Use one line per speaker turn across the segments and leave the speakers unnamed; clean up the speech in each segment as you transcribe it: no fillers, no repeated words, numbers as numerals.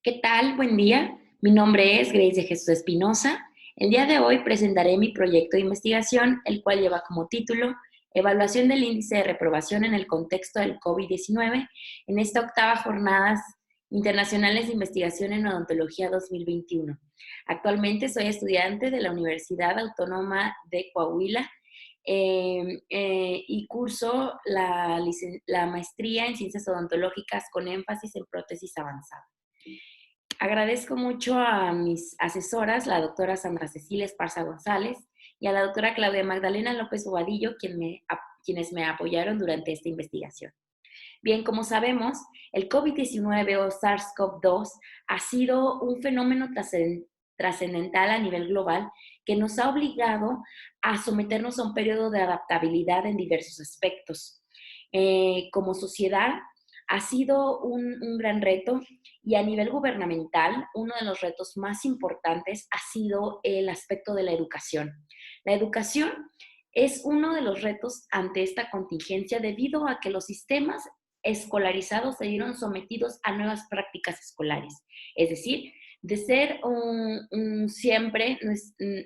¿Qué tal? Buen día. Mi nombre es Grace de Jesús Espinosa. El día de hoy presentaré mi proyecto de investigación, el cual lleva como título Evaluación del índice de reprobación en el contexto del COVID-19 en esta octava Jornadas Internacionales de Investigación en Odontología 2021. Actualmente soy estudiante de la Universidad Autónoma de Coahuila y curso la maestría en Ciencias Odontológicas con énfasis en prótesis avanzada. Agradezco mucho a mis asesoras, la doctora Sandra Cecilia Esparza González y a la doctora Claudia Magdalena López Bobadillo, quienes me apoyaron durante esta investigación. Bien, como sabemos, el COVID-19 o SARS-CoV-2 ha sido un fenómeno trascendental a nivel global que nos ha obligado a someternos a un periodo de adaptabilidad en diversos aspectos. Como sociedad, ha sido un gran reto y a nivel gubernamental, uno de los retos más importantes ha sido el aspecto de la educación. La educación es uno de los retos ante esta contingencia debido a que los sistemas escolarizados se vieron sometidos a nuevas prácticas escolares. Es decir, de ser siempre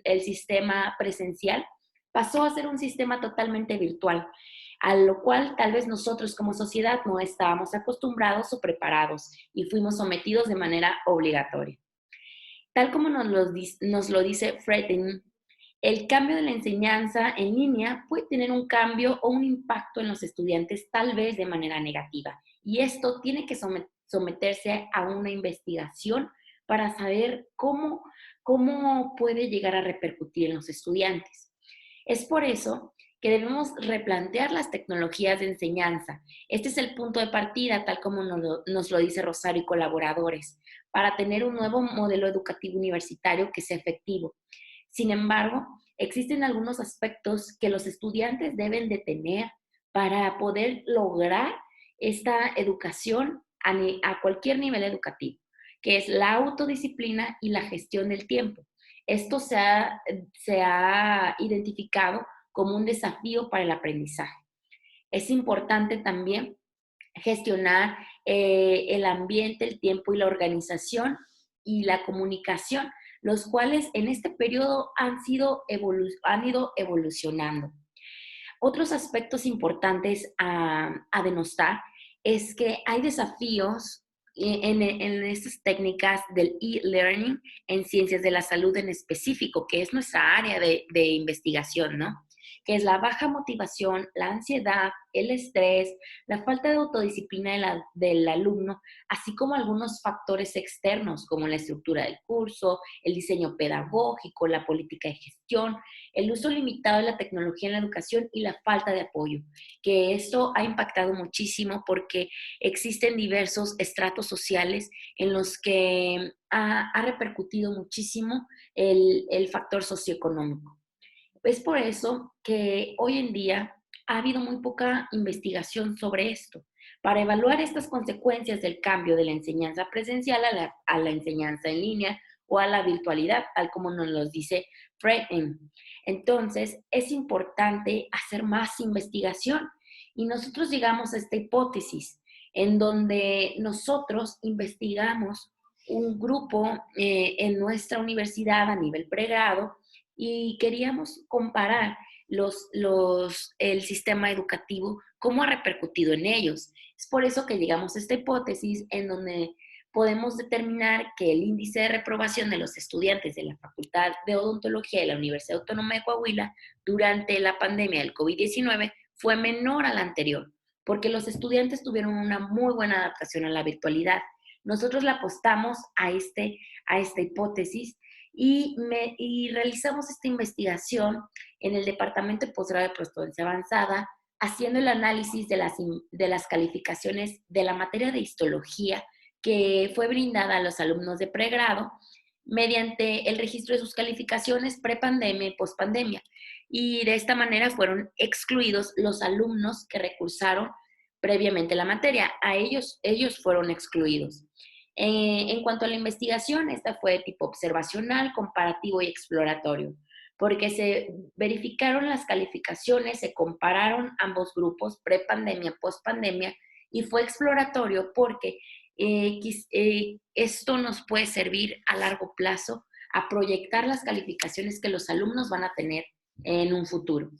el sistema presencial, pasó a ser un sistema totalmente virtual, a lo cual tal vez nosotros como sociedad no estábamos acostumbrados o preparados y fuimos sometidos de manera obligatoria. Tal como nos lo dice Fredin, el cambio de la enseñanza en línea puede tener un cambio o un impacto en los estudiantes tal vez de manera negativa. Y esto tiene que someterse a una investigación para saber cómo puede llegar a repercutir en los estudiantes. Es por eso que debemos replantear las tecnologías de enseñanza. Este es el punto de partida, tal como nos lo dice Rosario y colaboradores, para tener un nuevo modelo educativo universitario que sea efectivo. Sin embargo, existen algunos aspectos que los estudiantes deben de tener para poder lograr esta educación a cualquier nivel educativo, que es la autodisciplina y la gestión del tiempo. Esto se ha identificado como un desafío para el aprendizaje. Es importante también gestionar el ambiente, el tiempo y la organización y la comunicación, los cuales en este periodo han ido evolucionando. Otros aspectos importantes a denostar es que hay desafíos en estas técnicas del e-learning en ciencias de la salud en específico, que es nuestra área de investigación, ¿no? Que es la baja motivación, la ansiedad, el estrés, la falta de autodisciplina del alumno, así como algunos factores externos como la estructura del curso, el diseño pedagógico, la política de gestión, el uso limitado de la tecnología en la educación y la falta de apoyo, que esto ha impactado muchísimo porque existen diversos estratos sociales en los que ha repercutido muchísimo el factor socioeconómico. Es por eso que hoy en día ha habido muy poca investigación sobre esto, para evaluar estas consecuencias del cambio de la enseñanza presencial a la enseñanza en línea o a la virtualidad, tal como nos lo dice Fred. Entonces, es importante hacer más investigación y nosotros llegamos a esta hipótesis en donde nosotros investigamos un grupo en nuestra universidad a nivel pregrado y queríamos comparar el sistema educativo, cómo ha repercutido en ellos. Es por eso que llegamos a esta hipótesis en donde podemos determinar que el índice de reprobación de los estudiantes de la Facultad de Odontología de la Universidad Autónoma de Coahuila durante la pandemia del COVID-19 fue menor al anterior, porque los estudiantes tuvieron una muy buena adaptación a la virtualidad. Nosotros le apostamos a esta hipótesis y realizamos esta investigación en el Departamento de Posgrado de Prostodoncia Avanzada, haciendo el análisis de las calificaciones de la materia de histología que fue brindada a los alumnos de pregrado mediante el registro de sus calificaciones prepandemia y pospandemia. Y de esta manera fueron excluidos los alumnos que recursaron previamente la materia. A ellos fueron excluidos. En cuanto a la investigación, esta fue de tipo observacional, comparativo y exploratorio, porque se verificaron las calificaciones, se compararon ambos grupos, prepandemia, pospandemia, y fue exploratorio porque esto nos puede servir a largo plazo a proyectar las calificaciones que los alumnos van a tener en un futuro.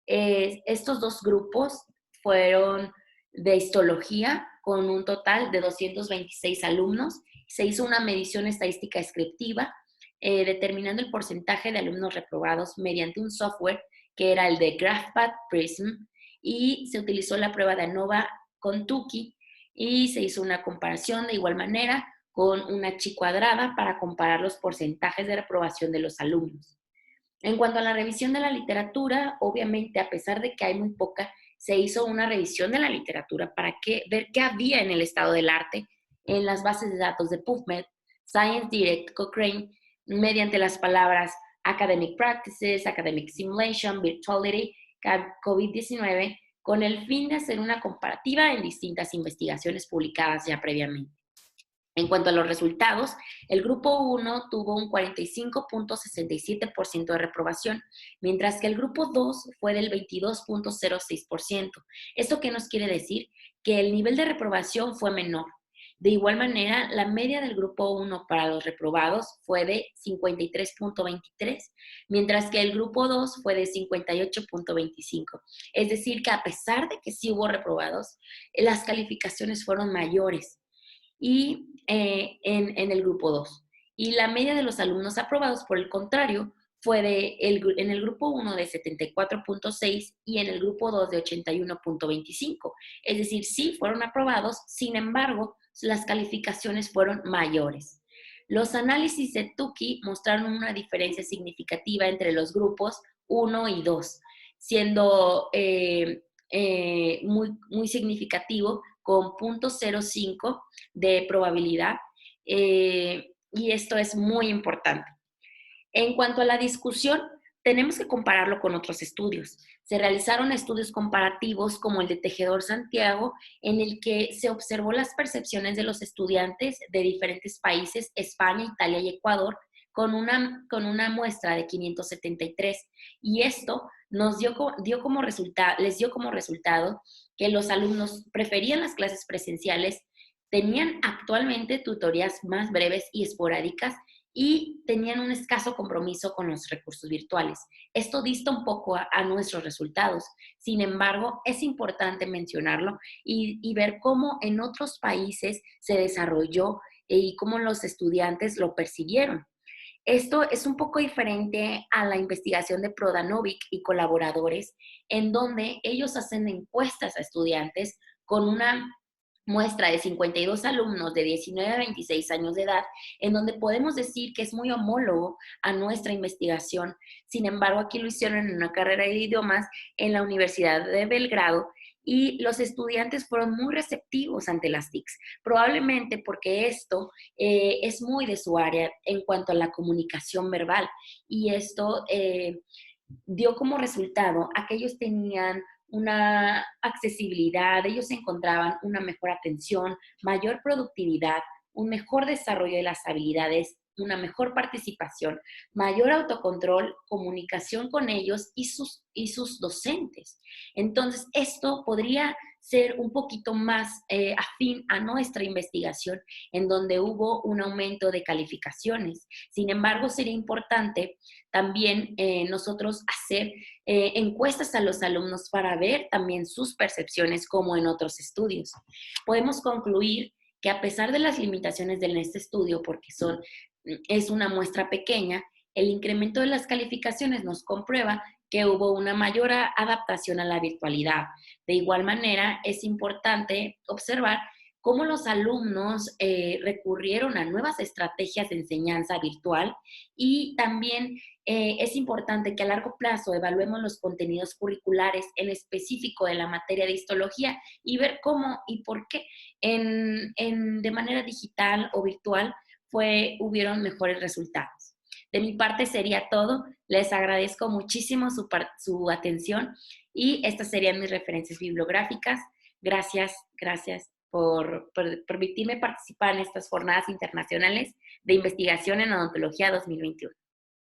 Estos dos grupos fueron de histología con un total de 226 alumnos. Se hizo una medición estadística descriptiva determinando el porcentaje de alumnos reprobados mediante un software que era el de GraphPad Prism, y se utilizó la prueba de ANOVA con Tukey y se hizo una comparación de igual manera con una chi cuadrada para comparar los porcentajes de reprobación de los alumnos. En cuanto a la revisión de la literatura, obviamente, a pesar de que hay muy poca, se hizo una revisión de la literatura para ver qué había en el estado del arte en las bases de datos de PubMed, Science Direct, Cochrane, mediante las palabras Academic Practices, Academic Simulation, Virtuality, COVID-19, con el fin de hacer una comparativa en distintas investigaciones publicadas ya previamente. En cuanto a los resultados, el grupo 1 tuvo un 45.67% de reprobación, mientras que el grupo 2 fue del 22.06%. ¿Esto qué nos quiere decir? Que el nivel de reprobación fue menor. De igual manera, la media del grupo 1 para los reprobados fue de 53.23, mientras que el grupo 2 fue de 58.25. Es decir, que a pesar de que sí hubo reprobados, las calificaciones fueron mayores y en el grupo 2. Y la media de los alumnos aprobados, por el contrario, fue en el grupo 1 de 74.6 y en el grupo 2 de 81.25. Es decir, sí fueron aprobados, sin embargo, las calificaciones fueron mayores. Los análisis de Tukey mostraron una diferencia significativa entre los grupos 1 y 2, siendo muy significativo con 0.05 de probabilidad, y esto es muy importante. En cuanto a la discusión, tenemos que compararlo con otros estudios. Se realizaron estudios comparativos como el de Tejedor Santiago, en el que se observó las percepciones de los estudiantes de diferentes países, España, Italia y Ecuador, con una muestra de 573. Y esto les dio como resultado que los alumnos preferían las clases presenciales, tenían actualmente tutorías más breves y esporádicas y tenían un escaso compromiso con los recursos virtuales. Esto dista un poco a nuestros resultados. Sin embargo, es importante mencionarlo y ver cómo en otros países se desarrolló y cómo los estudiantes lo percibieron. Esto es un poco diferente a la investigación de Prodanovic y colaboradores, en donde ellos hacen encuestas a estudiantes con una muestra de 52 alumnos de 19 a 26 años de edad, en donde podemos decir que es muy homólogo a nuestra investigación. Sin embargo, aquí lo hicieron en una carrera de idiomas en la Universidad de Belgrado, y los estudiantes fueron muy receptivos ante las TICs, probablemente porque esto es muy de su área en cuanto a la comunicación verbal, y esto dio como resultado a que ellos tenían una accesibilidad, ellos encontraban una mejor atención, mayor productividad, un mejor desarrollo de las habilidades, una mejor participación, mayor autocontrol, comunicación con ellos y sus docentes. Entonces, esto podría ser un poquito más afín a nuestra investigación, en donde hubo un aumento de calificaciones. Sin embargo, sería importante también nosotros hacer encuestas a los alumnos para ver también sus percepciones como en otros estudios. Podemos concluir que a pesar de las limitaciones de este estudio, porque es una muestra pequeña, el incremento de las calificaciones nos comprueba que hubo una mayor adaptación a la virtualidad. De igual manera, es importante observar cómo los alumnos recurrieron a nuevas estrategias de enseñanza virtual, y también es importante que a largo plazo evaluemos los contenidos curriculares en específico de la materia de histología y ver cómo y por qué de manera digital o virtual hubieron mejores resultados. De mi parte sería todo. Les agradezco muchísimo su atención, y estas serían mis referencias bibliográficas. Gracias por permitirme participar en estas jornadas internacionales de investigación en odontología 2021.